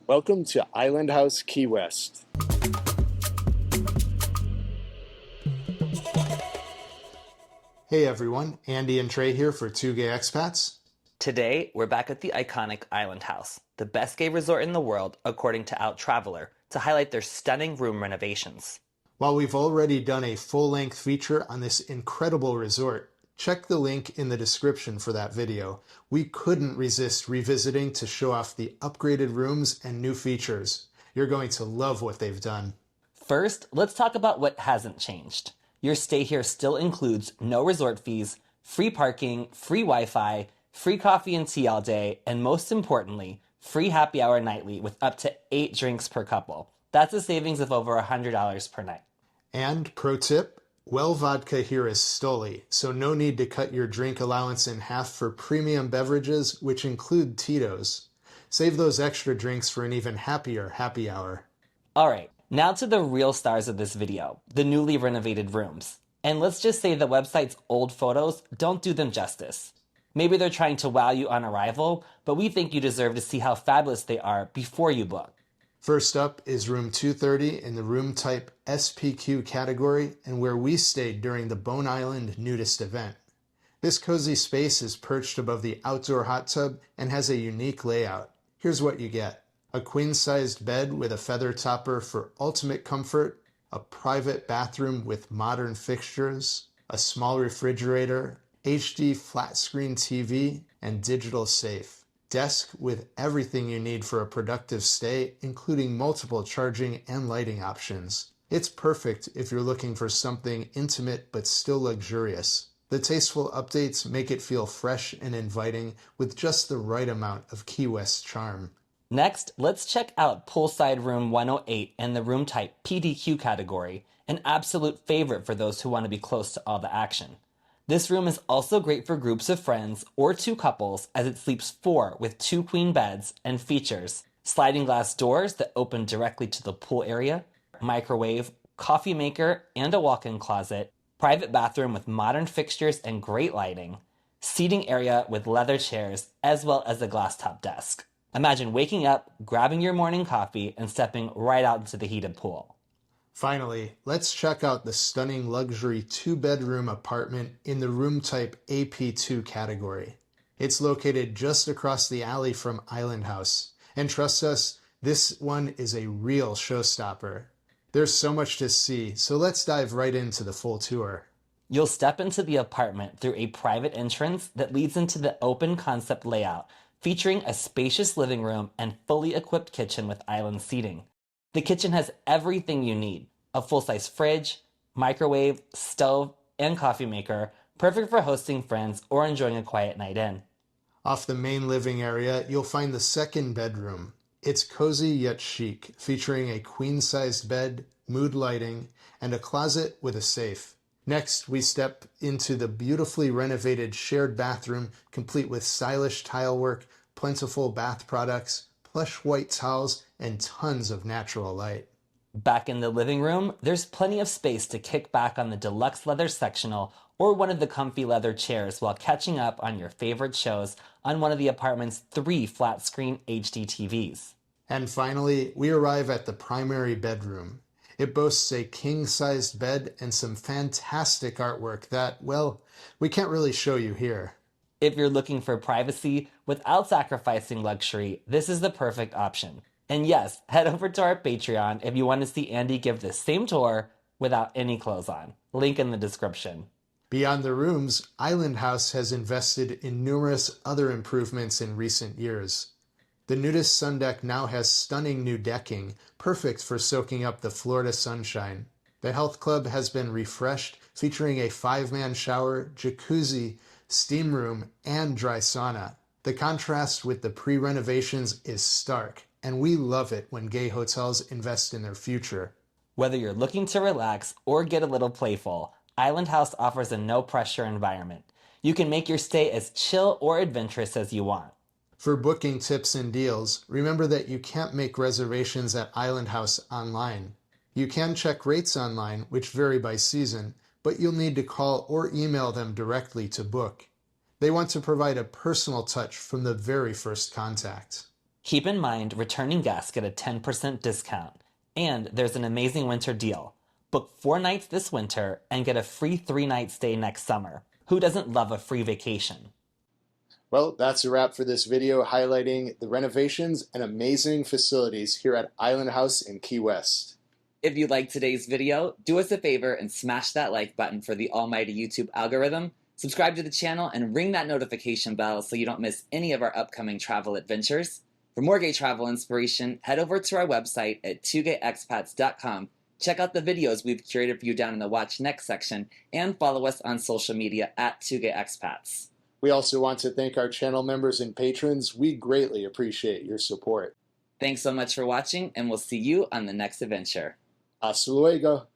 Welcome to Island House Key West. Hey everyone, Andy and Trai here for Two Gay Expats. Today, we're back at the iconic Island House, the best gay resort in the world according to Out Traveler, to highlight their stunning room renovations. While we've already done a full-length feature on this incredible resort, check the link in the description for that video. We couldn't resist revisiting to show off the upgraded rooms and new features. You're going to love what they've done. First, let's talk about what hasn't changed. Your stay here still includes no resort fees, free parking, free Wi-Fi, free coffee and tea all day, and most importantly, free happy hour nightly with up to 8 drinks per couple. That's a savings of over $100 per night. And pro tip, well vodka here is Stoli, so no need to cut your drink allowance in half for premium beverages, which include Tito's. Save those extra drinks for an even happier happy hour. Alright, now to the real stars of this video, the newly renovated rooms. And let's just say the website's old photos don't do them justice. Maybe they're trying to wow you on arrival, but we think you deserve to see how fabulous they are before you book. First up is room 230 in the room type SPQ category and where we stayed during the Bone Island nudist event. This cozy space is perched above the outdoor hot tub and has a unique layout. Here's what you get. A queen-sized bed with a feather topper for ultimate comfort, a private bathroom with modern fixtures, a small refrigerator, HD flat-screen TV, and digital safe. Desk with everything you need for a productive stay, including multiple charging and lighting options. It's perfect if you're looking for something intimate but still luxurious. The tasteful updates make it feel fresh and inviting with just the right amount of Key West charm. Next, let's check out poolside room 108 in the room type PDQ category, an absolute favorite for those who want to be close to all the action. This room is also great for groups of friends or 2 couples as it sleeps 4 with 2 queen beds and features sliding glass doors that open directly to the pool area, microwave, coffee maker, and a walk-in closet, private bathroom with modern fixtures and great lighting, seating area with leather chairs, as well as a glass top desk. Imagine waking up, grabbing your morning coffee, and stepping right out into the heated pool. Finally, let's check out the stunning luxury 2-bedroom apartment in the room type AP2 category. It's located just across the alley from Island House. And trust us, this one is a real showstopper. There's so much to see, so let's dive right into the full tour. You'll step into the apartment through a private entrance that leads into the open concept layout, featuring a spacious living room and fully equipped kitchen with island seating. The kitchen has everything you need. A full-size fridge, microwave, stove, and coffee maker, perfect for hosting friends or enjoying a quiet night in. Off the main living area, you'll find the second bedroom. It's cozy yet chic, featuring a queen-sized bed, mood lighting, and a closet with a safe. Next, we step into the beautifully renovated shared bathroom, complete with stylish tile work, plentiful bath products, plush white towels, and tons of natural light. Back in the living room, there's plenty of space to kick back on the deluxe leather sectional or one of the comfy leather chairs while catching up on your favorite shows on one of the apartment's 3 flat-screen HD TVs. And finally, we arrive at the primary bedroom. It boasts a king-sized bed and some fantastic artwork that, well, we can't really show you here. If you're looking for privacy without sacrificing luxury, this is the perfect option. And yes, head over to our Patreon if you want to see Andy give the same tour without any clothes on. Link in the description. Beyond the rooms, Island House has invested in numerous other improvements in recent years. The nudist sun deck now has stunning new decking, perfect for soaking up the Florida sunshine. The health club has been refreshed, featuring a 5-man shower, jacuzzi, steam room, and dry sauna. The contrast with the pre-renovations is stark, and we love it when gay hotels invest in their future. Whether you're looking to relax or get a little playful, Island House offers a no-pressure environment. You can make your stay as chill or adventurous as you want. For booking tips and deals, remember that you can't make reservations at Island House online. You can check rates online, which vary by season, but you'll need to call or email them directly to book. They want to provide a personal touch from the very first contact. Keep in mind, returning guests get a 10% discount, and there's an amazing winter deal. Book 4 nights this winter and get a free 3-night stay next summer. Who doesn't love a free vacation? Well, that's a wrap for this video highlighting the renovations and amazing facilities here at Island House in Key West. If you liked today's video, do us a favor and smash that like button for the almighty YouTube algorithm. Subscribe to the channel and ring that notification bell so you don't miss any of our upcoming travel adventures. For more gay travel inspiration, head over to our website at 2gayexpats.com. Check out the videos we've curated for you down in the Watch Next section, and follow us on social media at 2gayexpats. We also want to thank our channel members and patrons. We greatly appreciate your support. Thanks so much for watching, and we'll see you on the next adventure. Hasta luego.